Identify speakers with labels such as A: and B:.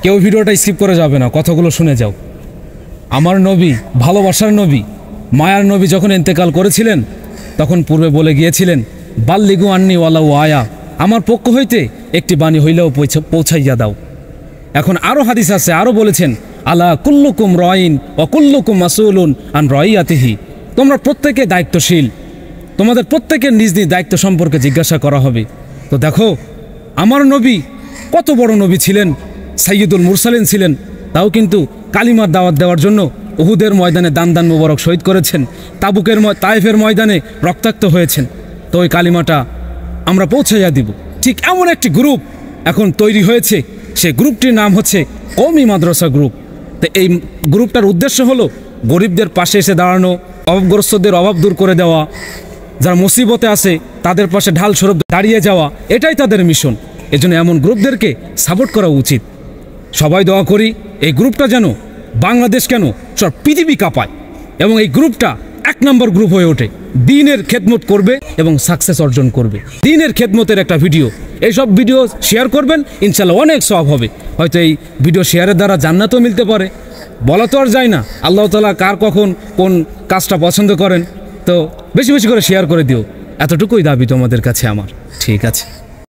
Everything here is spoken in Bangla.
A: কেউ ভিডিওটা স্কিপ করে যাবে না, কথাগুলো শুনে যাও। আমার নবী, ভালোবাসার নবী, মায়ার নবী যখন ইন্তেকাল করেছিলেন তখন পূর্বে বলে গিয়েছিলেন, বাল্লিগু আন্নি ওয়ালাউ আয়া, আমার পক্ষ হইতে একটি বাণী হইলেও পৌঁছাইয়া দাও। এখন আরও হাদিস আছে, আরও বলেছেন, আলা কুল্লুকুম রয়িন ও কুল্লুকুম মাসউলুন আন রয়িয়াতিহি, তোমরা প্রত্যেকে দায়িত্বশীল, তোমাদের প্রত্যেকের নিজ নিজ দায়িত্ব সম্পর্কে জিজ্ঞাসা করা হবে। তো দেখো আমার নবী কত বড় নবী ছিলেন, সাইয়্যিদুল মুরসালিন ছিলেন, তাও কিন্তু কালিমার দাওয়াত দেওয়ার জন্য উহুদের ময়দানে দান মুবারক শহীদ করেছেন, তায়েফের ময়দানে রক্তাক্ত হয়েছেন। তো ওই কালিমাটা আমরা পৌঁছাইয়া দিব। ঠিক এমন একটি গ্রুপ এখন তৈরি হয়েছে, সেই গ্রুপটির নাম হচ্ছে কওমি মাদ্রাসা গ্রুপ। তো এই গ্রুপটার উদ্দেশ্য হলো গরিবদের পাশে এসে দাঁড়ানো, অভাবগ্রস্তদের অভাব দূর করে দেওয়া, যারা মুসিবতে আছে তাদের পাশে ঢাল স্বরূপ দাঁড়িয়ে যাওয়া, এটাই তাদের মিশন। এজন্য এমন গ্রুপদেরকে সাপোর্ট করা উচিত। সবাই দোয়া করি এই গ্রুপটা যেন বাংলাদেশ কেন সব পৃথিবী কাঁপায় এবং এই গ্রুপটা 1 নম্বর গ্রুপ হয়ে ওঠে, দ্বীনের খেদমত করবে এবং সাকসেস অর্জন করবে। দ্বীনের খেদমতের একটা ভিডিও, এইসব ভিডিও শেয়ার করবেন, ইনশাল্লাহ অনেক সওয়াব হবে। হয়তো এই ভিডিও শেয়ারের দ্বারা জান্নাতও মিলতে পারে, বলা তো আর যায় না। আল্লাহ তাআলা কার কখন কোন কাজটা পছন্দ করেন। তো বেশি বেশি করে শেয়ার করে দিও, এতটুকুই দাবি তোমাদের কাছে আমার। ঠিক আছে।